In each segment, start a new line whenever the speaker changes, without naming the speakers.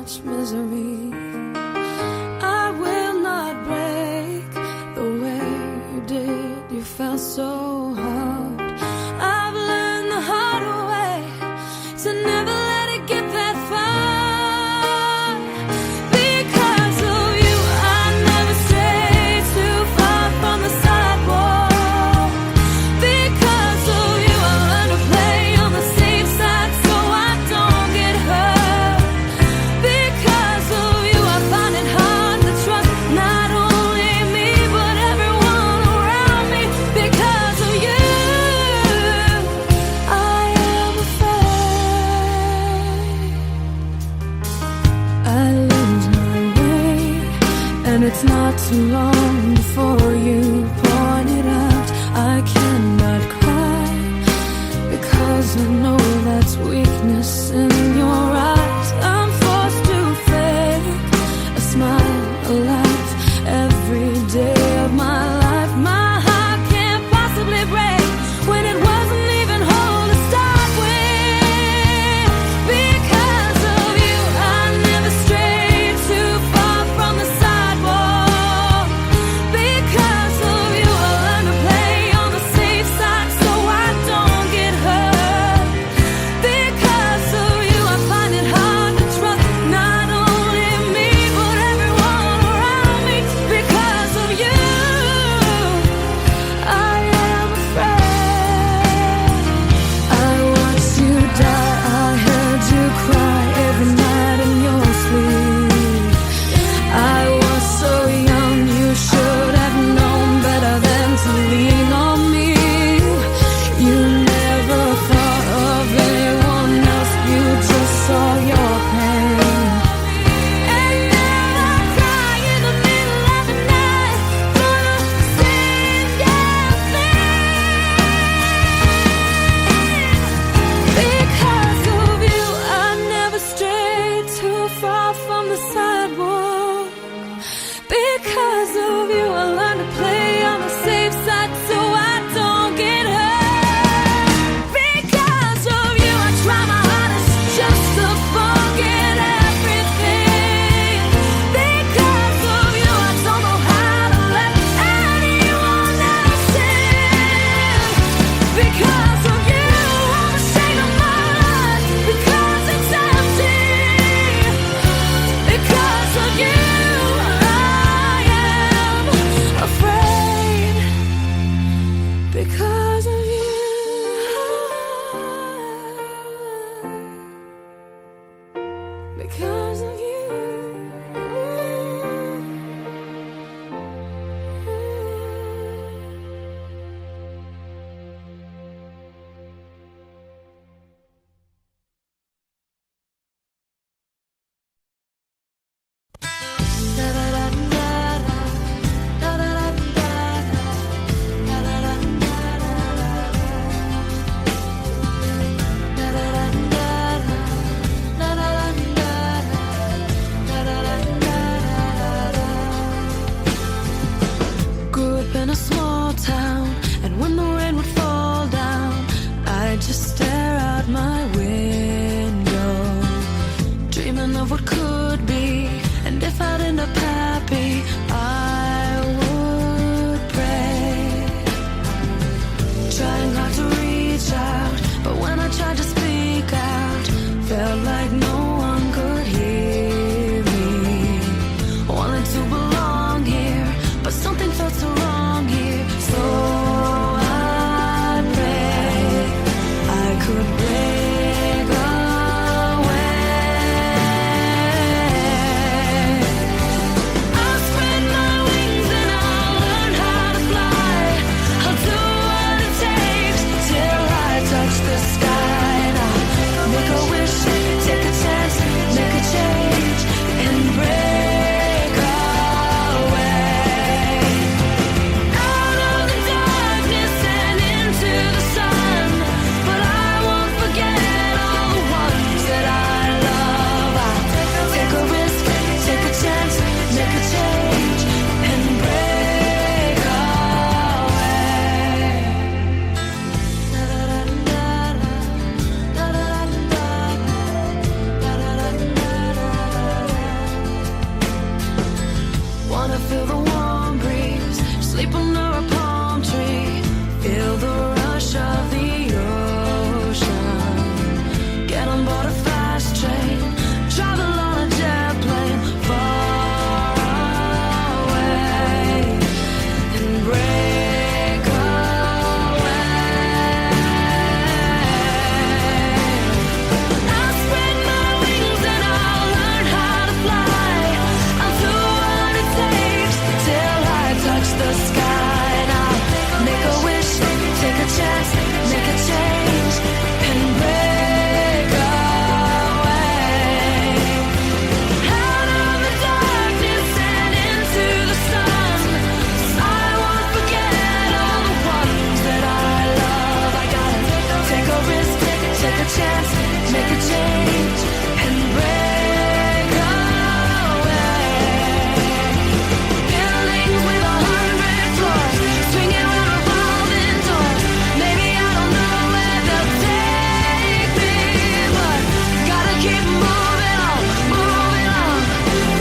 much misery. I will not break the way you did. You fell so hard. I've learned the hard way to never let it get that far. Because of you, I never strayed too far from the sidewalk. Because of you, I learned to play on the safe side so I don't get hurt. Because of you, I find it hard to trust not only me but everyone around me. Because of you, I am afraid I lose my way, and it's not too long before you point it out. I cannot cry because I know that's weakness in your eyes. I'm forced to fake a smile, a laugh every day of my life. My heart can't possibly break when it wasn't even whole to start with. Because of you, I never strayed too far from the sidewalk. Because of you, I learned to play on the safe side so I don't get hurt. Because of you, I find it hard to trust not only me but everyone around me. Because of you, I am afraid. I watched you die, I heard you cry every night in your sleep. I was so young, you should have known better than to lean on me. You never thought of anyone else, you just saw your pain. And now I cry in the middle of the night for the same damn thing. Because of you, I never strayed too far from the sidewalk. Because of you, I learned to play on the safe side so I don't get hurt. Because of you, I try my hardest just to forget everything. Because of you, I don't know how to let anyone else in. Because of you, I'm ashamed of my life because it's empty. Because of you, I am afraid. Because of you, because of you. Grew up in a small town, and when the rain would fall down, I'd just stare out my window, dreaming of what could be. And if I'd end up happy, I would pray, trying hard to reach out, but when I tried to speak out, felt like no one could hear me. Wanted to belong here, but something felt so wrong here. So I pray, I feel the warm breeze, sleep under a palm tree, feel the rush of the ocean, get on board a fast train, travel on a jet plane far away, and break away. I'll spread my wings and I'll learn how to fly. I'll do what it takes till I touch the sky. And I'll make a wish, take a chance, make a change, and break away. Out of the darkness and into the sun, I won't forget all the ones that I love. I gotta take a risk, take a chance, make a change, and break away. Buildings with 100 floors, swinging around revolving doors. Maybe I don't know where they'll take me, but gotta keep moving on,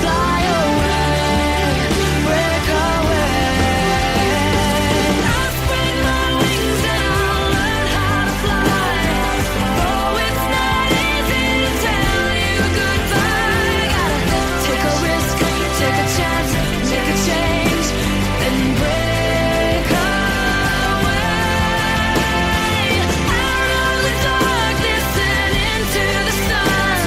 fly away, break away. I'll spread my wings and I'll learn how to fly. Oh, it's not easy to tell you goodbye. Gotta take a risk, take a chance, make a change, and break away. Out of the darkness and into the sun,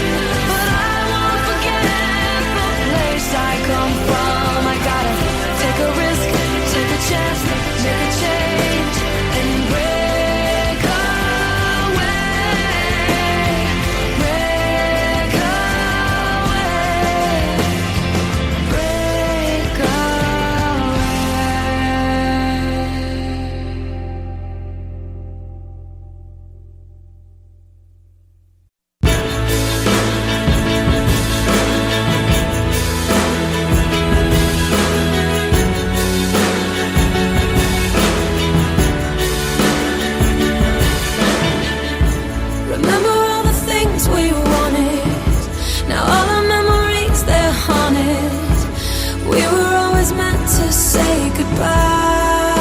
but I won't forget the place I come from. I gotta take a risk, take a chance, make a change, and break away, break Remember all the things we wanted. Now all our memories, they're haunted. We were always meant to say goodbye.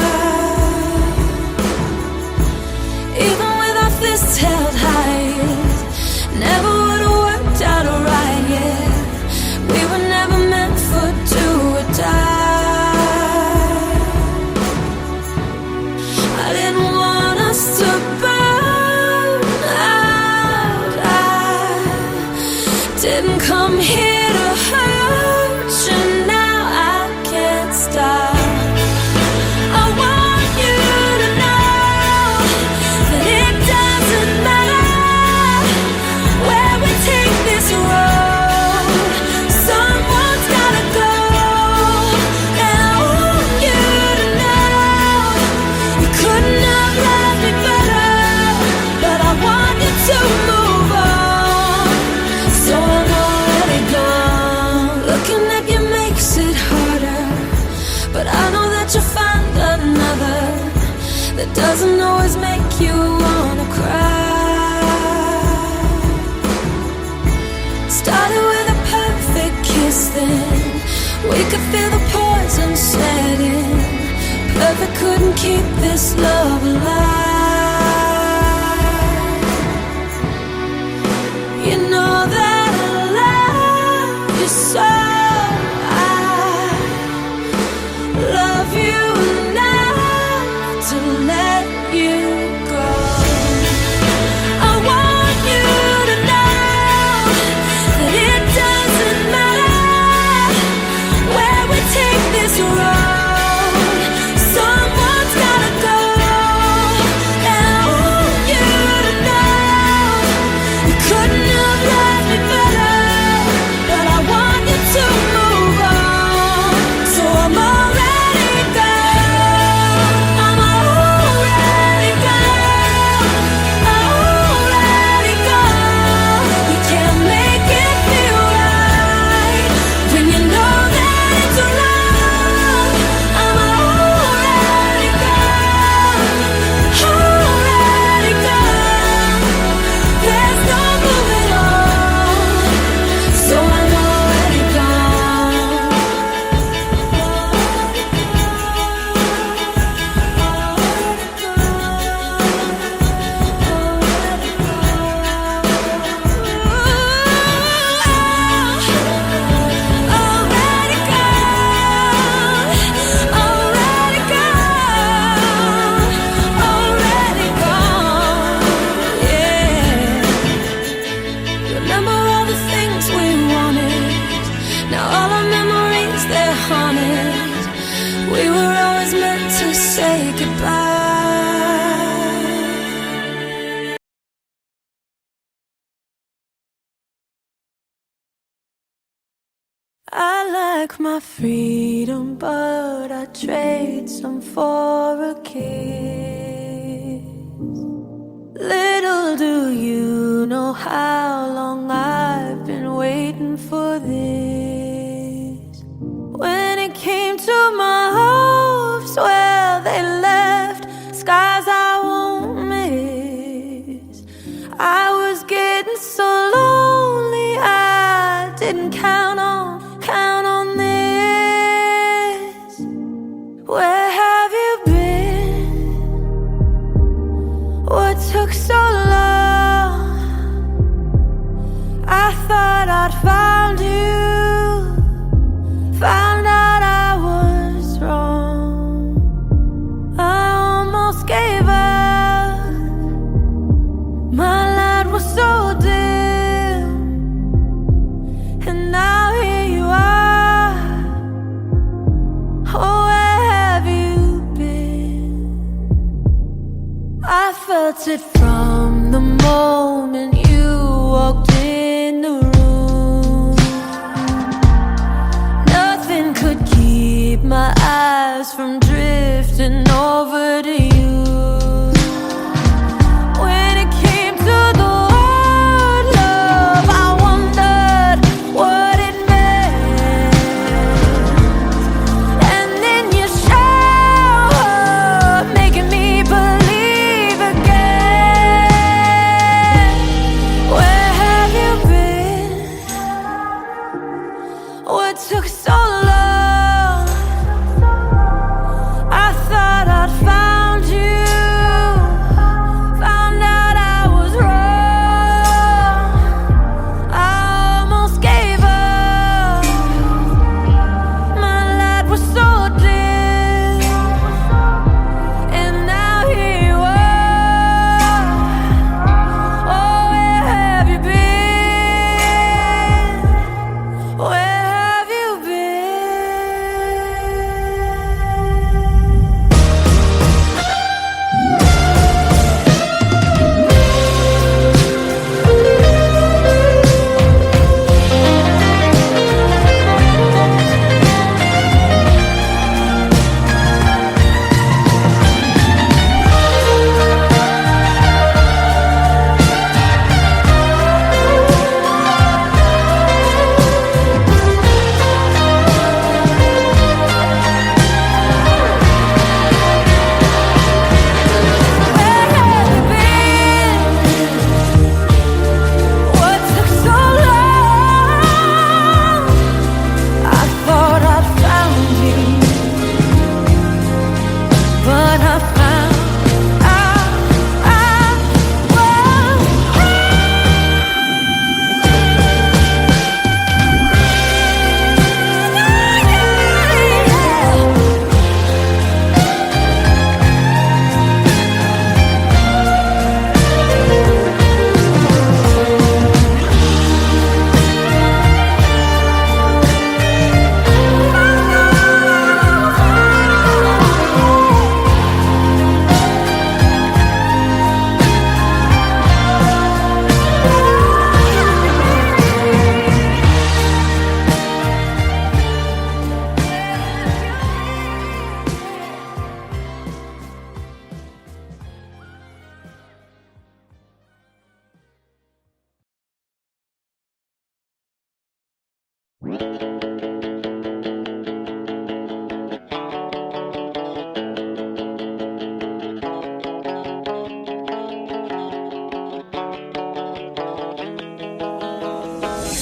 Even with our fists held high, it never would have worked out alright, yeah. We were never meant for do or die. I didn't want us to burn out. I didn't come here to hurt you. Now I can't stop. I want you to know that it doesn't matter where we take this road. Someone's gotta go, and I want you to know you couldn't have loved me better, but I want you to move on. So I'm already gone. Looking at you makes it harder, but I know that you'll find another that doesn't always make you wanna cry. Started with a perfect kiss, then we could feel the poison set in. Perfect couldn't keep this love alive. You know that I love you so. I love you enough to let you go. I want you to know that it doesn't matter where we take say goodbye. I like my freedom, but I trade some for a kiss. Little do you know how long I've been waiting for this. When it came to my hopes, well, they left skies I won't miss. I was getting so lonely, I didn't count on this. Where have you been? What took so long? I thought I'd found you, found out I was wrong. I almost gave up, my light was so dim, and now here you are. Oh, where have you been? I felt it from the moment you walked in the room. Nothing could keep my eyes from drifting over to you. When it came to the word love, I wondered what it meant. And then you showed up, making me believe again. Where have you been? What took so long? I thought I'd found you, found out I was wrong. I almost gave up, my light was so dim, and now here you are. Oh, where have you been? Where have you What took so long? I thought I'd found you, but I found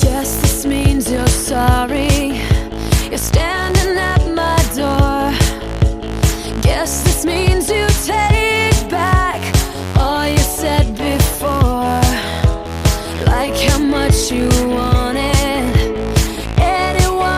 Guess this means you're sorry. You're standing at my door. Guess this means you take back all you said before. Like how much you wanted anyone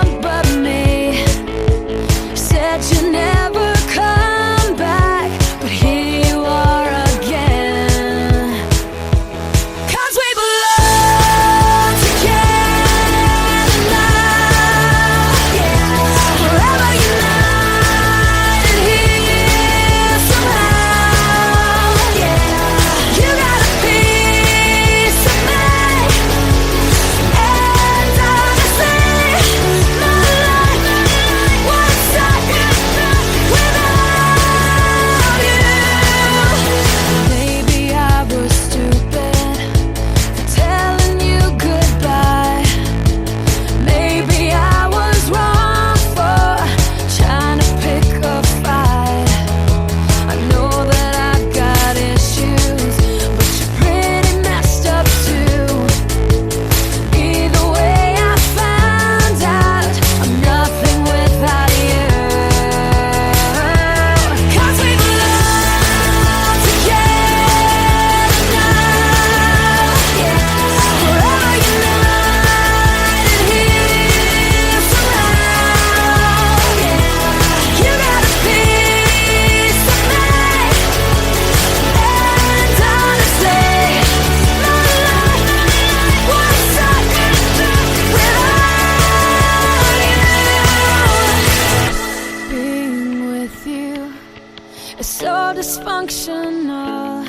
so dysfunctional.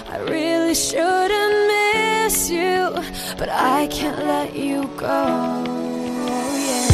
I really shouldn't miss you, but I can't let you go. Yeah.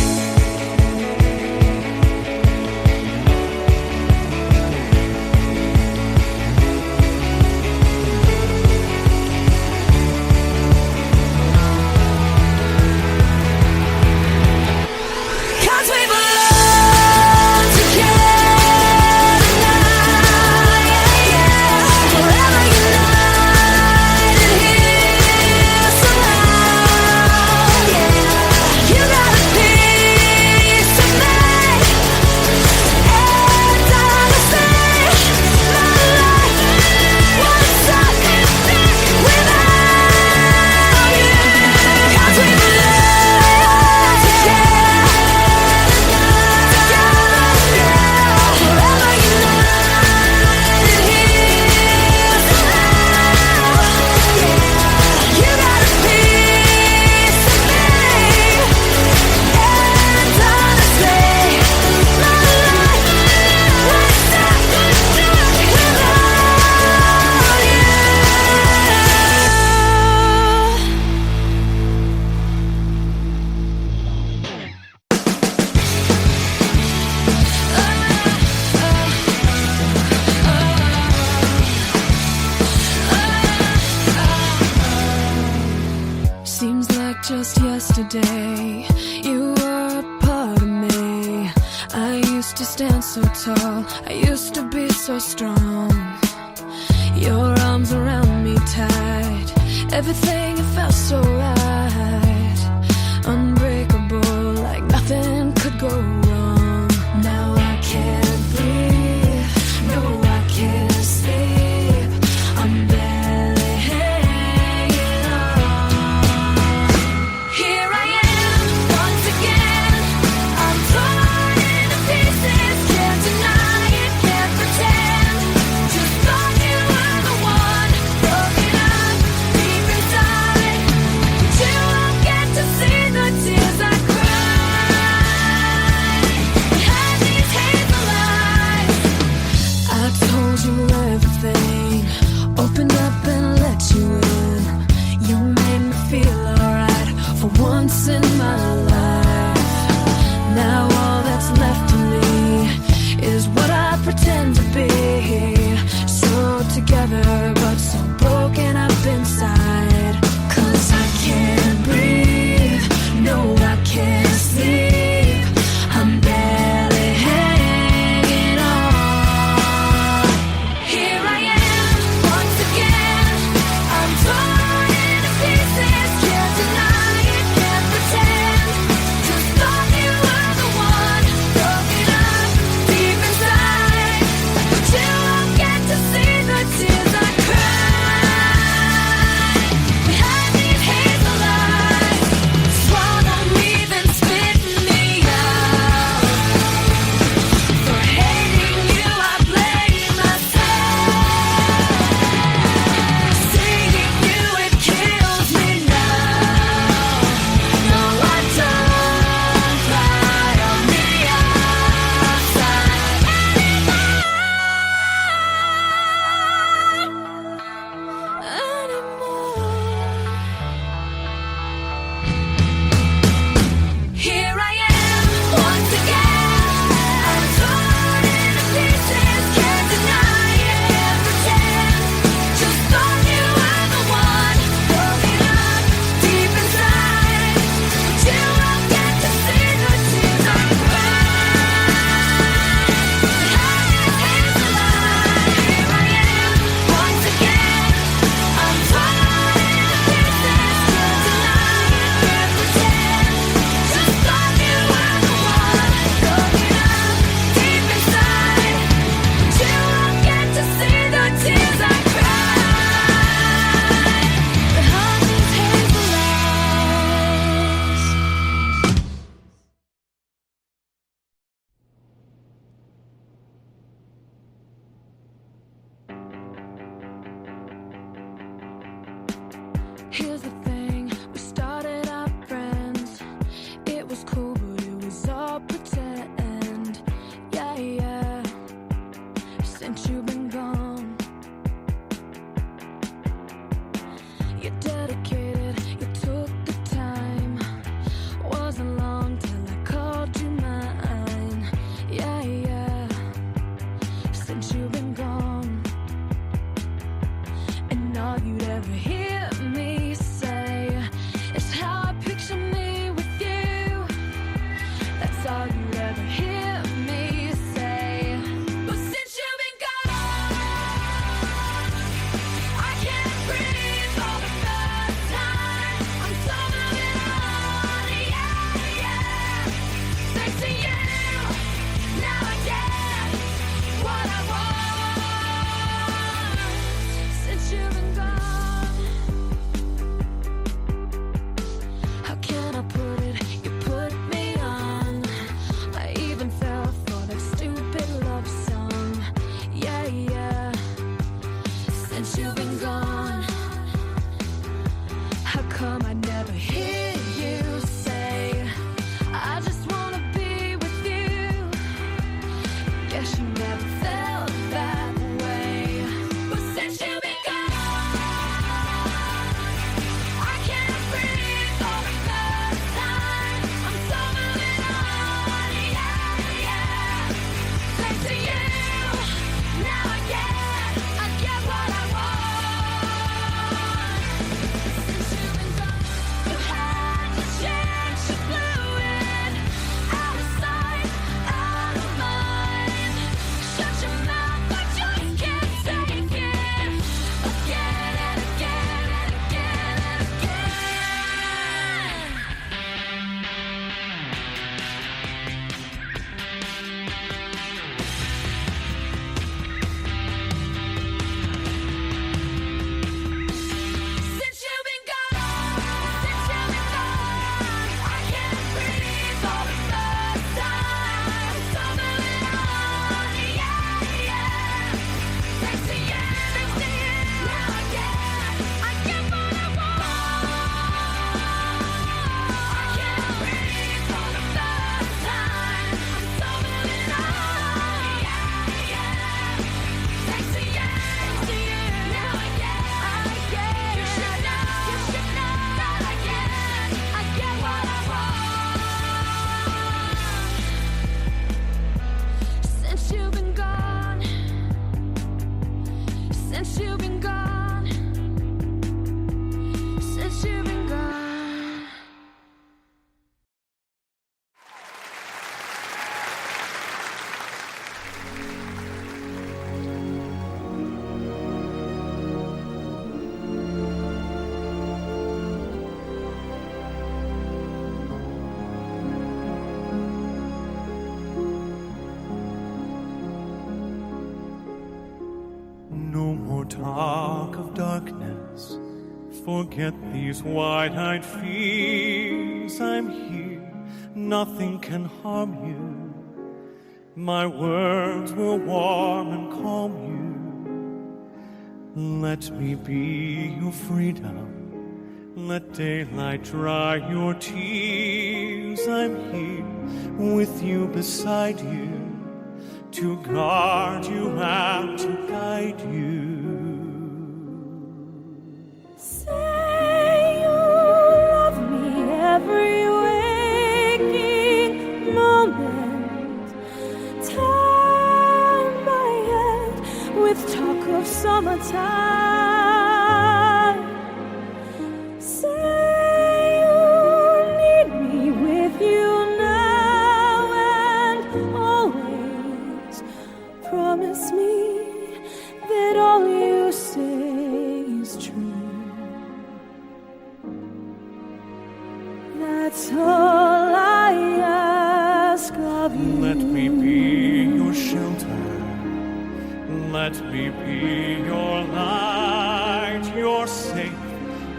Just yesterday, you were a part of me. I used to stand so tall, I used to be so strong. Your arms around me tight, everything, it felt so right. Unbreakable, like nothing could go wrong. Now I can't breathe, no, I can't sleep. I'm barely hanging on. Here I am, once again. I'm torn into pieces. Can't deny it, can't pretend. Just thought you were the one. Broken up deep inside, but you won't get to see the tears I cry. Guess you never felt that way. But since you've been gone, I can't breathe for the first time. I'm so moving on, yeah, yeah. Thanks to you, now I get what I want. Since you've been gone, you had to change, you blew it. Out of sight, out of mind. Shut your mouth, I just can't take it. Again and again and again and again. Since you've been gone, I can't breathe for the first time. So moving on, yeah, yeah. Thanks to you, now I get what I want. I can't breathe for the first time. I'm so moving on, yeah, yeah. Thanks to you, now I get. You should know that I get what I want. Since you've been gone, since you've been gone, since you've been gone.
No more talk of darkness. Forget these wide-eyed fears. I'm here, nothing can harm you. My words will warm and calm you. Let me be your freedom. Let daylight dry your tears. I'm here with you, beside you, to guard you and to guide you.
Say you love me every waking moment. Turn my head with talk of summertime. Say you need me with you now and always. Promise me that all you say is true. That's all I ask of you.
Let me be your shelter. Let me be your light. You're safe,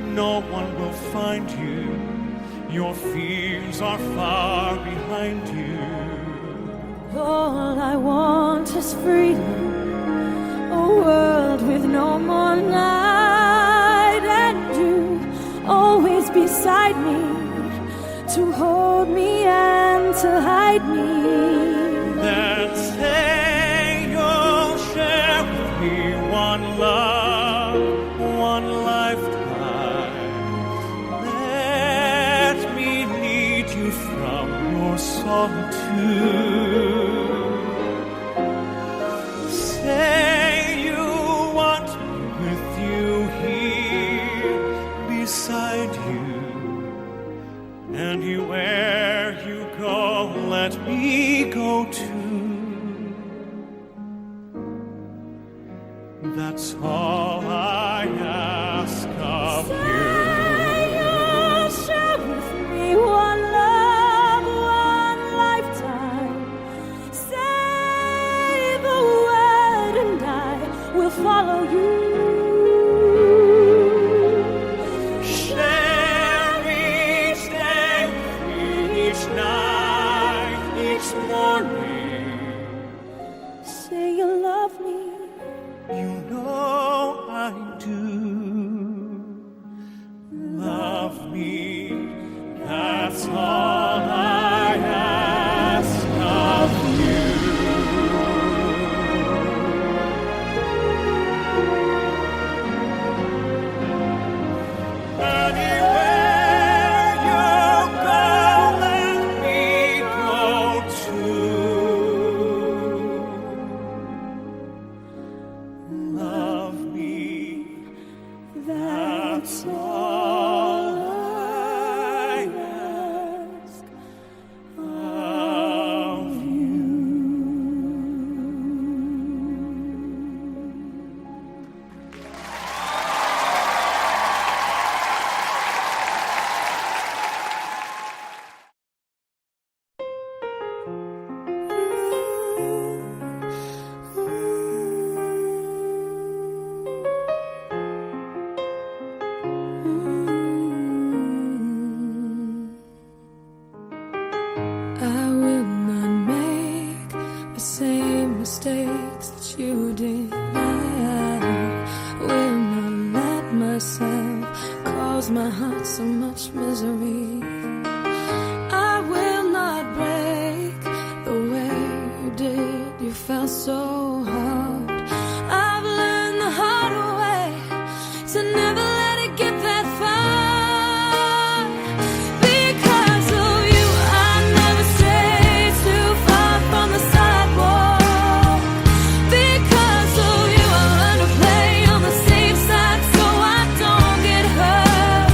no one will find you. Your fears are far behind you.
All I want is freedom, a world with no more night, and you always beside me, to hold me and to hide me.
Then say you'll share with me one love, one lifetime. Let me lead you from your solitude. Say you want me with you here, beside you. And where you go, let me go too. That's all I ask of you.
You'll share with me one love, one lifetime. Say the word and I will follow you.
Share each day with me, each night, each morning.
Say you love me.
You know
same mistakes that you did. I will not let myself cause my heart so much misery. I will not break the way you did. You felt so hard. I've learned the hard way to never let it get that far. Because of you, I never strayed too far from the sidewalk. Because of you, I learned to play on the safe side so I don't get hurt.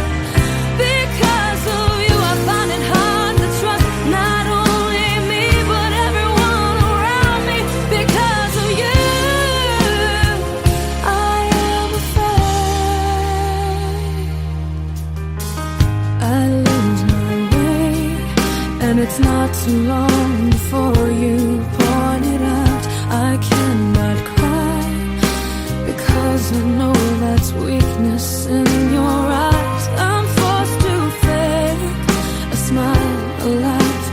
Because of you, I find it hard to trust not only me but everyone around me. Because of you, I am afraid I lose my way, and it's not too long before you point it out. I cannot cry because I know that's weakness in your eyes. I'm forced to fake a smile, a laugh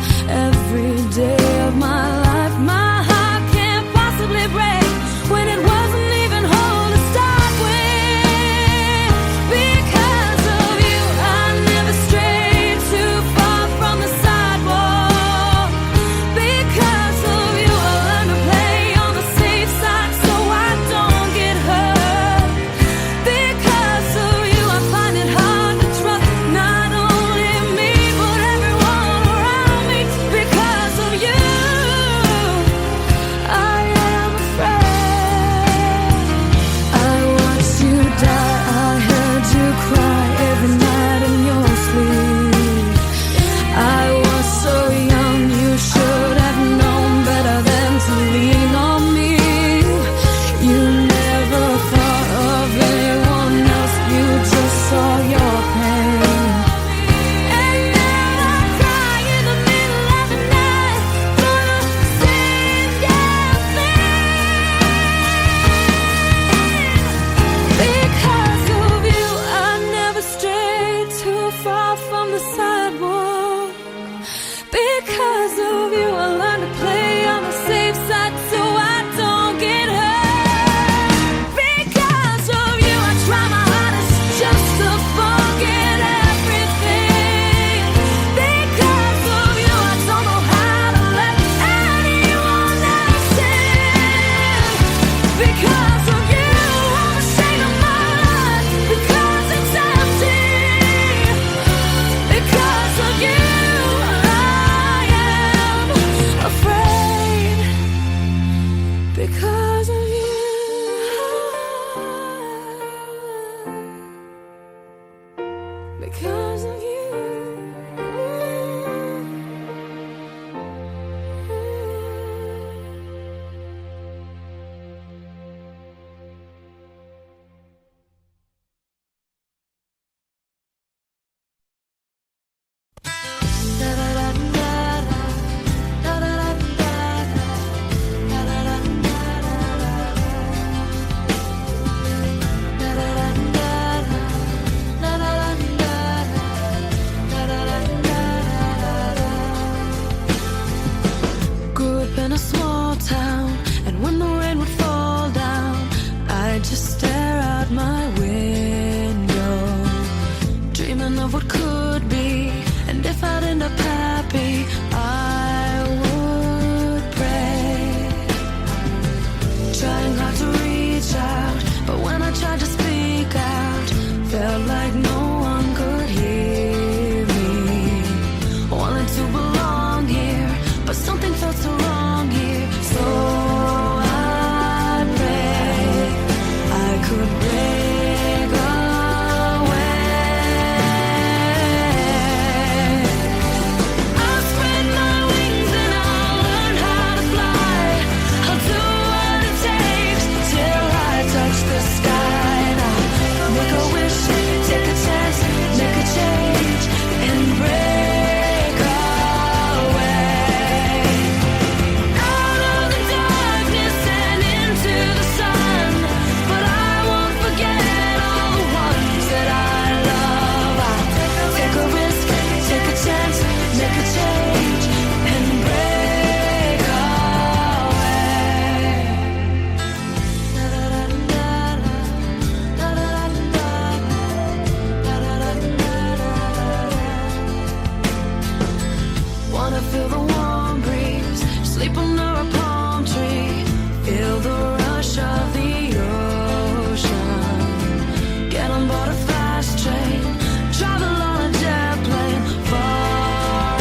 every day of my life. My heart can't possibly break when it wasn't even whole to start with. Because of you, I never strayed too far from the sidewalk. Feel the rush of the ocean. Get on board a fast train. Travel on a jet plane far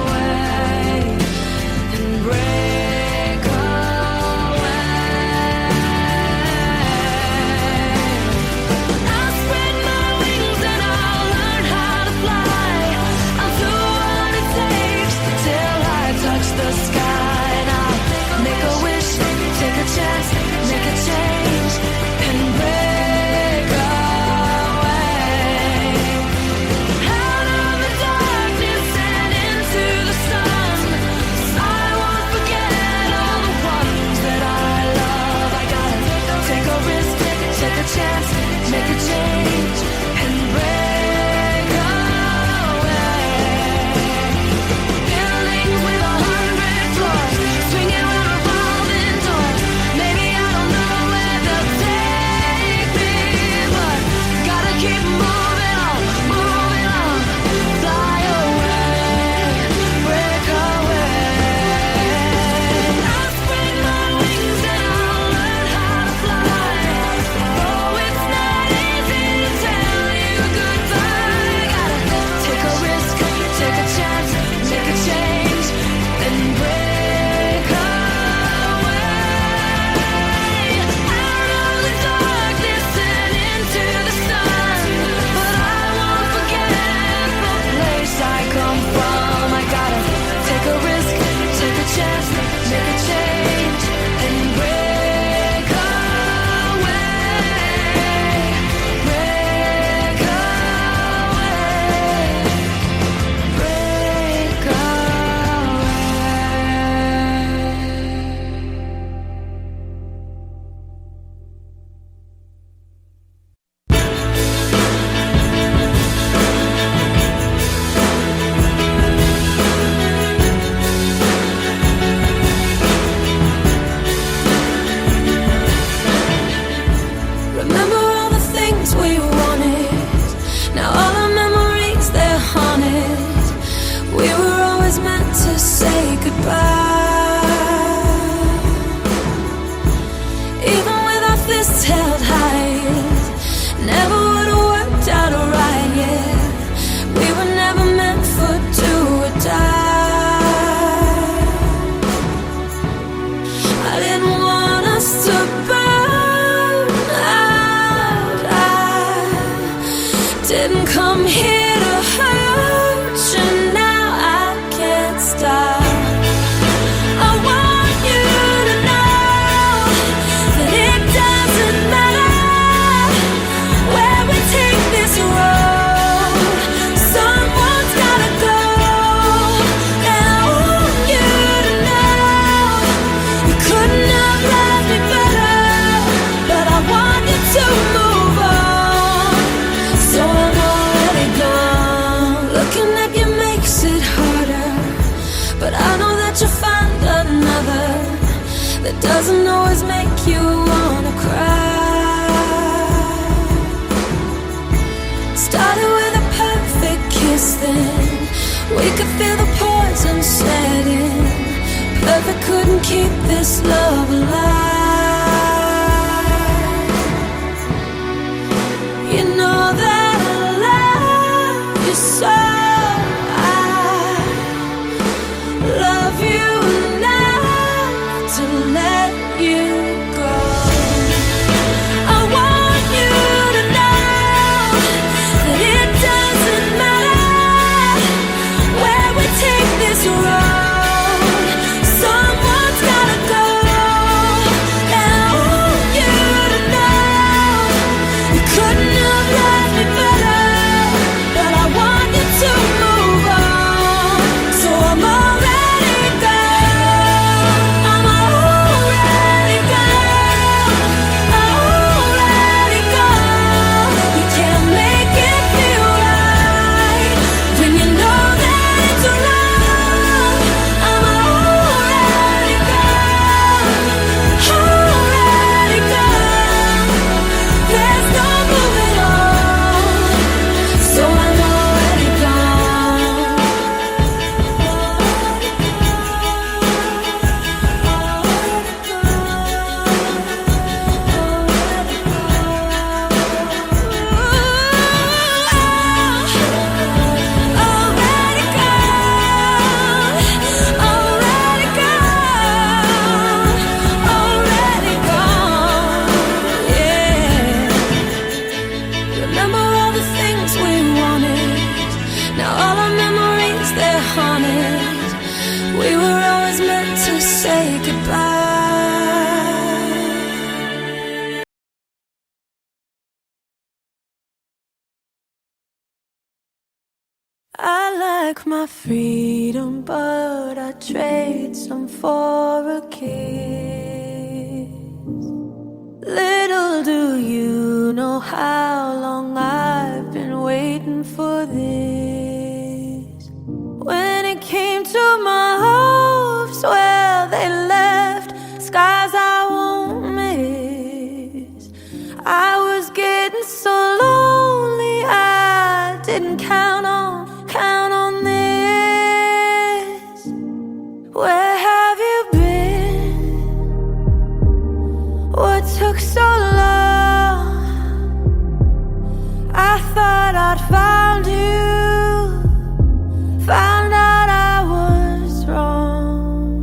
away and break away. I'll spread my wings and I'll learn how to fly. I'll do what it takes till I touch the sky. And I'll make a wish, take a chance, make a change and break away. Out of the darkness and into the sun. I won't forget all the ones that I love. I gotta take a risk, take a chance, make a change and break away. Buildings with 100 floors, swinging around revolving doors. Maybe I don't know where they'll take me, but gotta keep moving on, fly away, break away. I'll spread my wings and I'll learn how to fly. Oh, it's not easy to tell you goodbye. Gotta take a risk, take a chance, make a change and break away. Out of the darkness and into the sun. But I won't forget the place I come from. I gotta take a risk, take a chance, make a change and break away. Break away. Break Remember all the things we wanted. Now all our memories, they're haunted. We were always meant to say goodbye. Even with our fists held high, never would have worked out right, yeah. We were never meant for do or die. I didn't want us to burn out. I didn't come here to hurt you. Now I can't stop. I want you to know that it doesn't matter where we take this road. Someone's gotta go. And I want you to know you couldn't have loved me better. But I want you to move on. So I'm already gone. Looking at you makes it harder. But I know that you'll find another that doesn't always make you wanna cry. Started with a perfect kiss, then we could feel the poison set in. Perfect couldn't keep this love alive. You know that I love you so. I love you enough to let you go. I want you to know that it doesn't matter where we take this road. Someone's gotta go. And I want you to know you couldn't have loved me better. But I want you to move on. So I'm already gone. I'm already gone. I like my freedom, but I trade some for a kiss. Little do you know how long I've been waiting for this. When it came to my hopes, well, they left skies I won't miss. I was getting so lonely, I didn't count on this. Where have you been? What took so long? I thought I'd found you, found out I was wrong.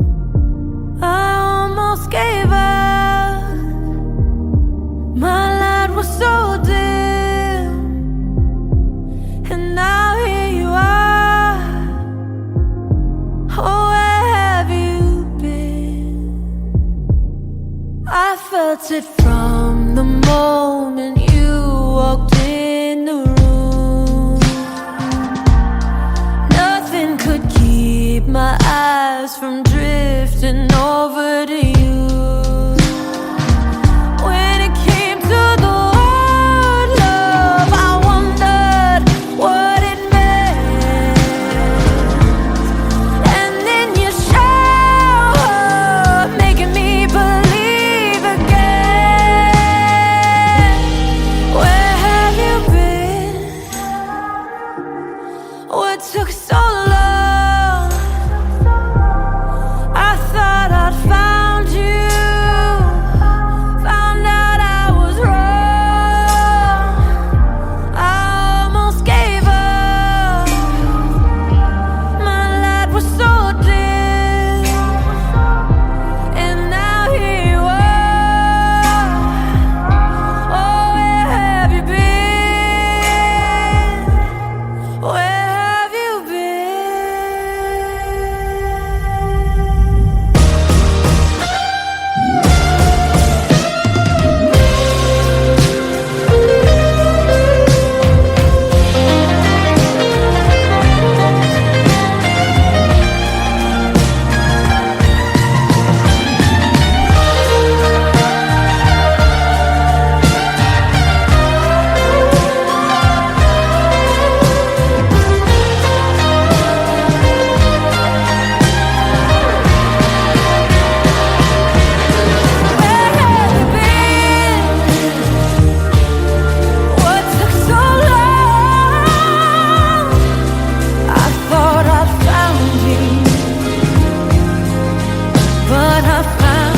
I almost gave up, my light was so dim, and now here you are. Oh, where have you been? I felt it from the moment you walked in the room. Nothing could keep my eyes from drifting over to you. When it came to the word love, I wondered what it meant. And then you showed up, making me believe again. Where have you been? What took so long? I thought I'd found you, found out I was wrong. I almost gave up, my light was so dim, and now here you are. Oh, where have you been? Where have you What took so long? I thought I'd found you, but I found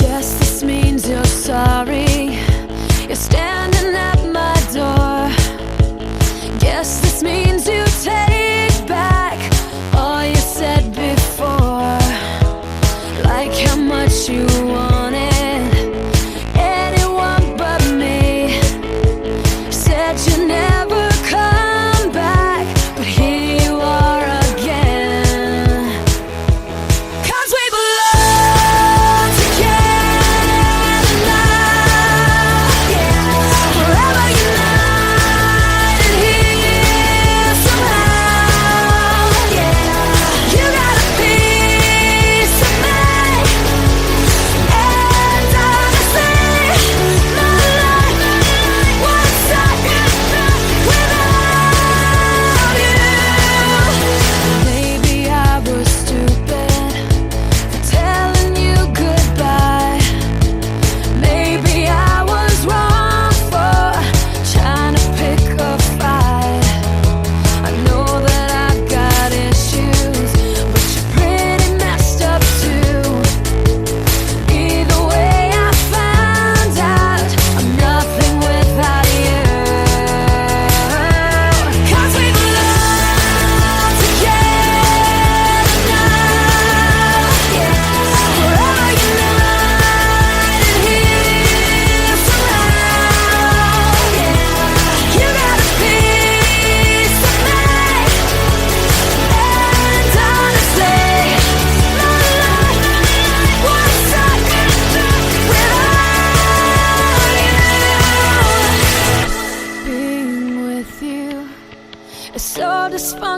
Yes, this means you're sorry. You're standing at my door. Guess this means you take back all you said before. Like how much you wanted anyone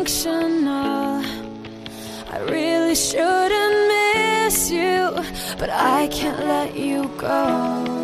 dysfunctional. I really shouldn't miss you, but I can't let you go.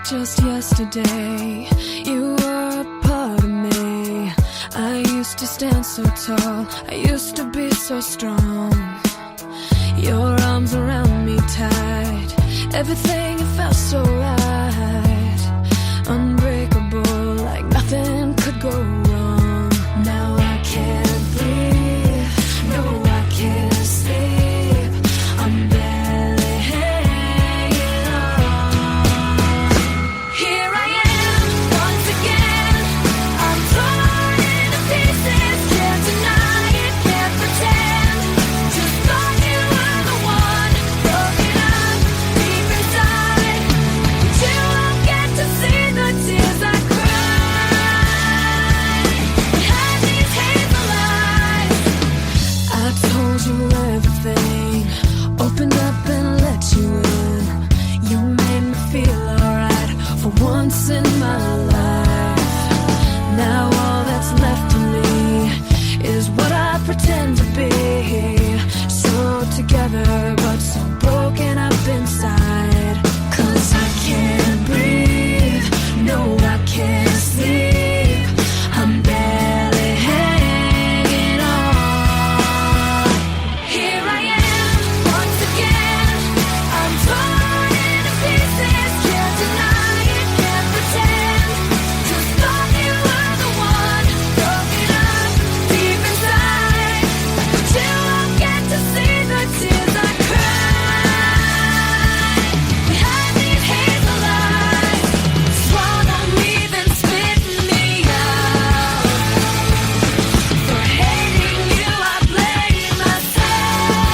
Just yesterday, you were a part of me. I used to stand so tall, I used to be so strong. Your arms around me tight, everything it felt so right. Unbreakable, like nothing could go wrong. Now I can't breathe, no I can't sleep. I'm barely hanging on. Here I am, once again. I'm torn into pieces. Can't deny it, can't pretend. Just thought you were the one. Broken up deep inside, but you won't get to see the tears I cried. Behind these hazel eyes, I told you everything. Opened up and let you in. You made me feel alright for once in my life. Now all that's left of me is what I pretend to be. So together but so broken up inside. 'Cause I can't breathe, no I can't sleep. I'm barely hanging on. Here I am, once again. I'm torn into pieces. Can't deny it, can't pretend. Just thought you were the one. Broken up deep inside, but you won't get to see the tears I cried. Behind these hazel eyes, swallow me then spit me out. For hating you, I blame myself.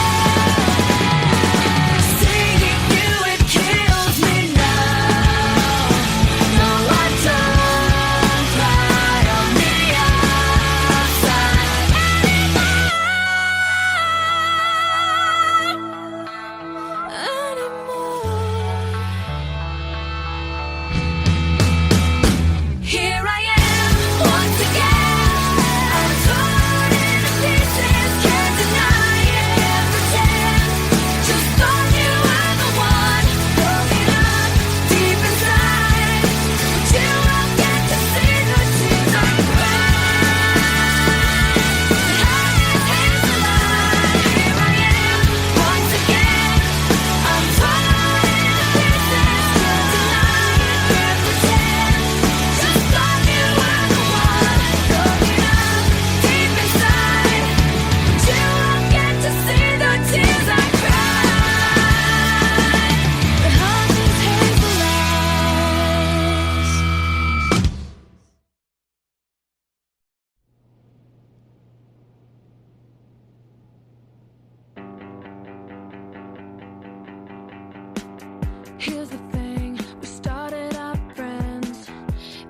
Seeing you, it kills me now. No, I don't cry on the outside anymore. Here I am, once again. I'm torn into pieces. Can't deny it, can't pretend. Just thought you were the one. Broken up deep inside, but you won't get to see the tears I cried. Behind these hazel eyes, here I am, once again. I'm torn into pieces. Can't deny it, can't pretend. Just thought you were the one. Broken up deep inside, but you won't get to see the tears I cried. Behind these hazel eyes. Here's the thing, we started out friends.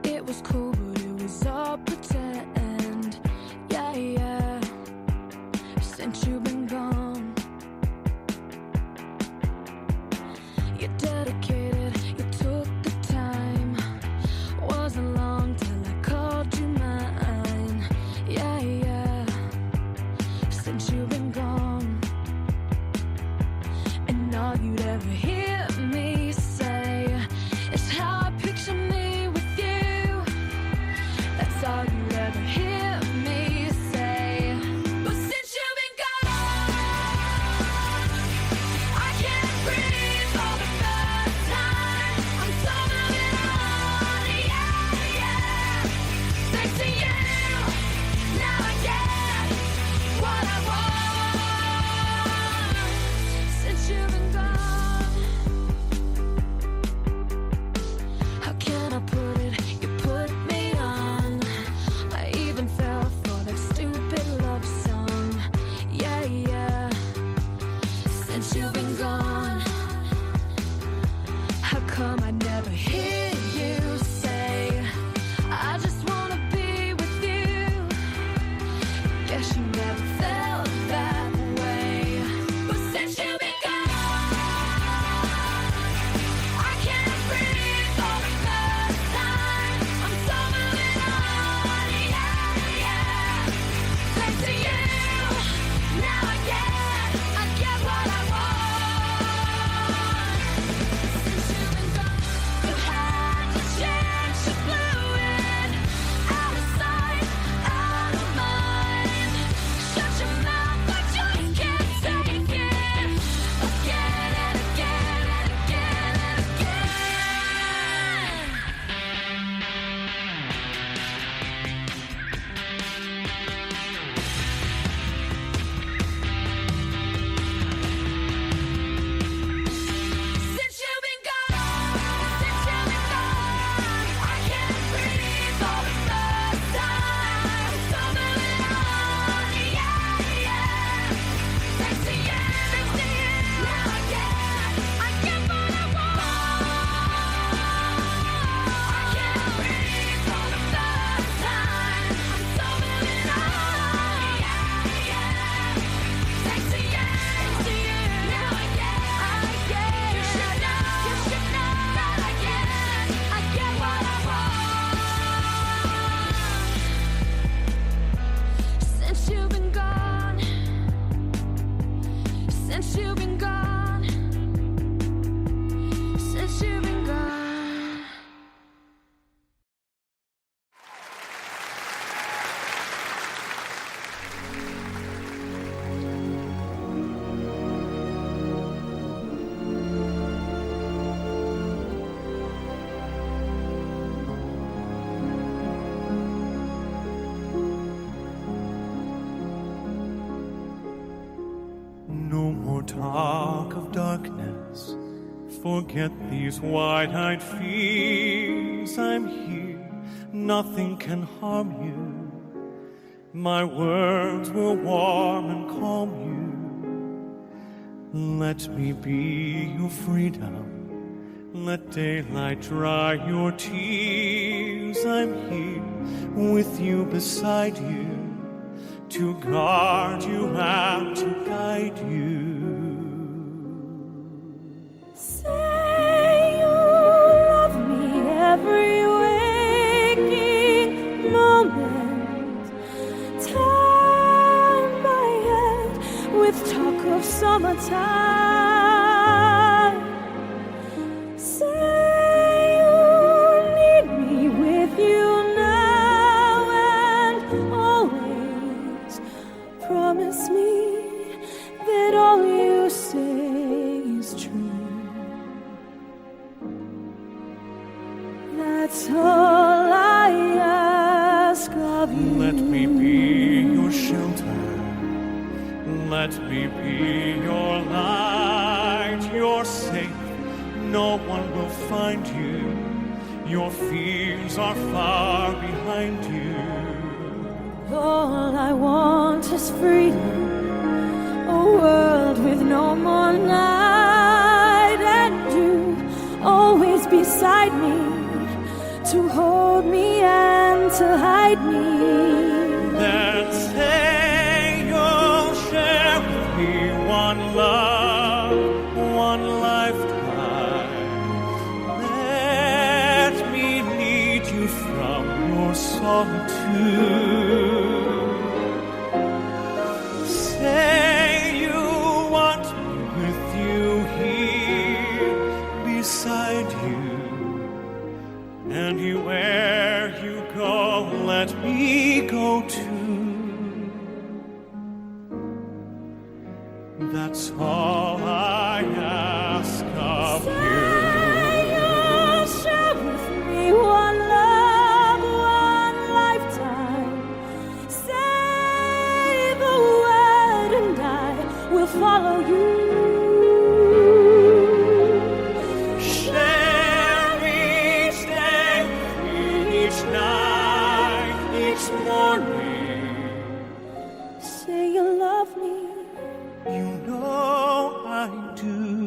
It was cool, but it was all pretend. Yeah, yeah. Since you've been gone, dedicated, you took the time. Wasn't long till I called you mine. Yeah, yeah. Since you've been gone, and all you'd ever hear me say is how I picture me with you. That's all you'd ever hear me say. But since you've been gone, I can't breathe for the first time. I'm so moving on, yeah, yeah. Thanks to you, now I get what I want. Since you've been gone, how can I put it? You put me on. I even fell for that stupid love song. Yeah, yeah. Since you've been gone, how come I never hear you say, I just wanna be with you? Guess you never felt that way. But since you've been gone, I can't breathe for the first time. I'm so moving on, yeah, yeah. Thanks to you, now I get what I want. Since you've been gone, you had your chance, you blew it. Out of sight, out of mind. Shut your mouth, I just can't take it. Again and again and again and again. Since you've been gone, I can't breathe for the first time. So moving on, yeah, yeah. Thanks to you, now I get what I want. I can't breathe for the first time. I'm so moving on, yeah, yeah. Thanks to you, now I get. You should know that I get what I want. Since you've been gone, since you've been gone, since you've been gone.
No more talk of darkness. Forget these wide-eyed fears. I'm here. Nothing can harm you. My words will warm and calm you. Let me be your freedom. Let daylight dry your tears. I'm here with you, beside you, to guard you and to guide you.
Say you love me every waking moment. Turn my head with talk of summertime. Say you need me with you now and always. Promise me that all you say is true. That's all I ask of you.
Let me be your shelter. Let me be your light. You're safe. No one will find you. Your fears are far behind you.
All I want is freedom, a world with no more night, and you always beside me, to hold me and to hide me.
Then say you'll share with me one love, one lifetime. solitude. Say you want me with you here beside you, and where you go, let me go too. That's all I ask of you.
Share with me one love, one lifetime. Say the word and I will follow you.
Share each day, each night, each morning.
Say you love me.
You know I do.